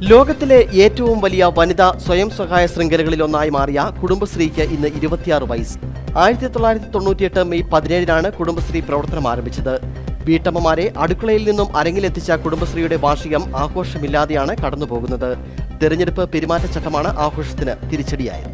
ലോകത്തിലെ ഏറ്റവും വലിയ വനിതാ സ്വയം സഹായ ശൃംഖലകളിലൊന്നായി മാറിയ കുടുംബശ്രീക്ക് ഇന്ന് 26 വയസ്സ്. 1998 മെയ് 17 കുടുംബശ്രീ പ്രവർത്തനം ആരംഭിച്ചത്. വീട്ടമ്മമാരെ അടുക്കളയിൽ നിന്നും അരങ്ങിലെത്തിച്ച കുടുംബശ്രീയുടെ വാർഷികം ആഘോഷമില്ലാതെയാണ് കടന്നുപോകുന്നത്. തെരഞ്ഞെടുപ്പ് പെരുമാറ്റച്ചട്ടമാണ് ആഘോഷത്തിന് തിരിച്ചടിയായത്.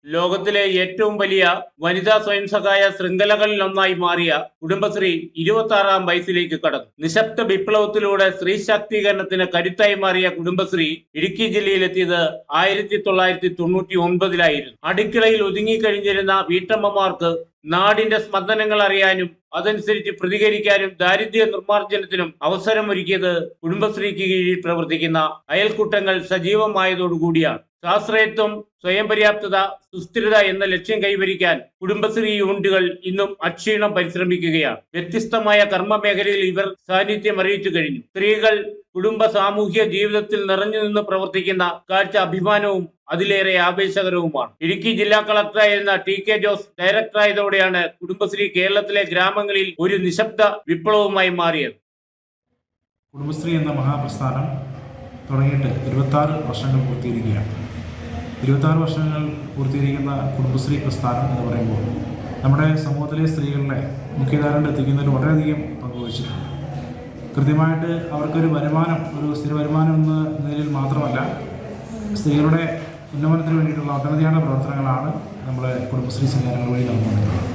ലോകത്തിലെ ഏറ്റവും വലിയ വനിതാ സ്വയം സഹായ ശൃംഖലകളിലൊന്നായി മാറിയ കുടുംബശ്രീ 26-ാം വയസ്സിലേക്ക് കടന്നു. നിശബ്ദ വിപ്ലവത്തിലൂടെ സ്ത്രീ ശാക്തീകരണത്തിന് കരുത്തായി മാറിയ കുടുംബശ്രീ ഇടുക്കി ജില്ലയിലെത്തിയത് 1999-ലായിരുന്നു. അടുക്കളയിൽ ഒതുങ്ങിക്കഴിഞ്ഞിരുന്ന വീട്ടമ്മമാർക്ക് നാടിന്റെ സ്പന്ദനങ്ങൾ അറിയാനും അതനുസരിച്ച് പ്രതികരിക്കാനും ദാരിദ്ര്യ നിർമ്മാർജ്ജനത്തിനും അവസരമൊരുക്കിയത് കുടുംബശ്രീക്ക് കീഴിൽ പ്രവർത്തിക്കുന്ന അയൽക്കൂട്ടങ്ങൾ സജീവമായതോടുകൂടിയാണ്. സ്വാശ്രയത്വം, സ്വയം പര്യാപ്തത, സുസ്ഥിരത എന്ന ലക്ഷ്യം കൈവരിക്കാൻ കുടുംബശ്രീ യൂണിറ്റുകൾ ഇന്നും അക്ഷീണം പരിശ്രമിക്കുകയാണ്. വ്യത്യസ്തമായ കർമ്മ മേഖലയിൽ ഇവർ സാന്നിധ്യം അറിയിച്ചു കഴിഞ്ഞു. സ്ത്രീകൾ കുടുംബ സാമൂഹ്യ ജീവിതത്തിൽ നിറഞ്ഞു നിന്ന് പ്രവർത്തിക്കുന്ന കാഴ്ച അഭിമാനവും അതിലേറെ ആവേശകരവുമാണ്. ഇടുക്കി ജില്ലാ കളക്ടറായിരുന്ന TK ജോസ് ഡയറക്ടറായതോടെയാണ് കുടുംബശ്രീ കേരളത്തിലെ ഗ്രാമങ്ങളിൽ ഒരു നിശബ്ദ വിപ്ലവമായി മാറിയത്. കുടുംബശ്രീ എന്ന മഹാപ്രസ്ഥാനം തുടങ്ങിയിട്ട് 26 വർഷങ്ങൾ പൂർത്തീകരിക്കുകയാണ്. 26 വർഷങ്ങൾ പൂർത്തീകരിക്കുന്ന കുടുംബശ്രീ പ്രസ്ഥാനം എന്ന് പറയുമ്പോൾ നമ്മുടെ സമൂഹത്തിലെ സ്ത്രീകളെ മുഖ്യധാരയിൽ എത്തിക്കുന്നതിൽ വളരെയധികം പങ്കുവഹിച്ചിട്ടുണ്ട്. കൃത്യമായിട്ട് അവർക്കൊരു വരുമാനം, ഒരു സ്ഥിര വരുമാനം എന്ന നിലയിൽ മാത്രമല്ല, സ്ത്രീകളുടെ ഉന്നമനത്തിന് വേണ്ടിയിട്ടുള്ള ഒട്ടനവധിயான പ്രവർത്തനങ്ങളാണ് നമ്മുടെ കുടുംബശ്രീ സംഘടനകൾ വഴി നടന്നുകൊണ്ടിരിക്കുന്നത്.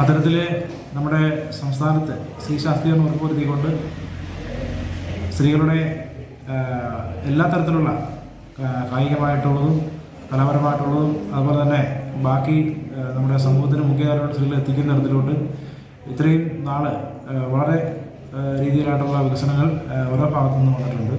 അത്തരത്തിൽ നമ്മുടെ സംസ്ഥാനത്ത് സ്ത്രീ ശാക്തീകരണം ഉറപ്പുവരുത്തിക്കൊണ്ട് സ്ത്രീകളുടെ എല്ലാ തരത്തിലുള്ള കായികമായിട്ടുള്ളതും കലാപരമായിട്ടുള്ളതും അതുപോലെ തന്നെ ബാക്കി നമ്മുടെ സമൂഹത്തിന് മുഖ്യധാരയുടെ സ്ത്രീകൾ എത്തിക്കുന്ന തരത്തിലോട്ട് ഇത്രയും നാള് വളരെ രീതിയിലായിട്ടുള്ള വികസനങ്ങൾ ഓരോ ഭാഗത്തു നിന്നും വന്നിട്ടുണ്ട്.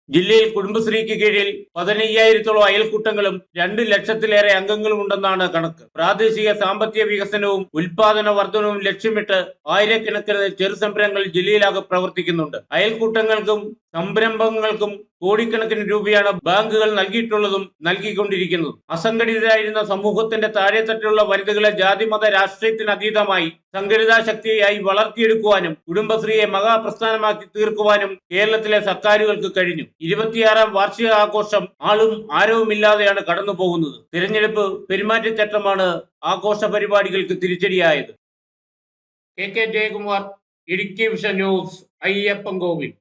ജില്ലയിൽ കുടുംബശ്രീക്ക് കീഴിൽ 15,000-ഓളം അയൽക്കൂട്ടങ്ങളും 2 ലക്ഷത്തിലേറെ അംഗങ്ങളും ഉണ്ടെന്നാണ് കണക്ക്. പ്രാദേശിക സാമ്പത്തിക വികസനവും ഉൽപാദന വർധനവും ലക്ഷ്യമിട്ട് ആയിരക്കണക്കിന് ചെറു സംരംഭങ്ങൾ ജില്ലയിലാകെ പ്രവർത്തിക്കുന്നുണ്ട്. അയൽക്കൂട്ടങ്ങൾക്കും സംരംഭങ്ങൾക്കും കോടിക്കണക്കിന് രൂപയാണ് ബാങ്കുകൾ നൽകിയിട്ടുള്ളതും നൽകിക്കൊണ്ടിരിക്കുന്നതും. അസംഘടിതരായിരുന്ന സമൂഹത്തിന്റെ താഴെത്തട്ടിലുള്ള വനിതകളെ ജാതിമത രാഷ്ട്രീയത്തിന് അതീതമായി സംഘടിതാ ശക്തിയായി വളർത്തിയെടുക്കുവാനും കുടുംബശ്രീയെ മഹാപ്രസ്ഥാനമാക്കി തീർക്കുവാനും കേരളത്തിലെ സർക്കാരുകൾക്ക് കഴിഞ്ഞു. 26-ാം വാർഷിക ആഘോഷം ആളും ആരവുമില്ലാതെയാണ് കടന്നു പോകുന്നത്. തിരഞ്ഞെടുപ്പ് പെരുമാറ്റച്ചട്ടമാണ് ആഘോഷ പരിപാടികൾക്ക് തിരിച്ചടിയായത്. KK Jayakumar, Idukki vision news, Ayyappancoil.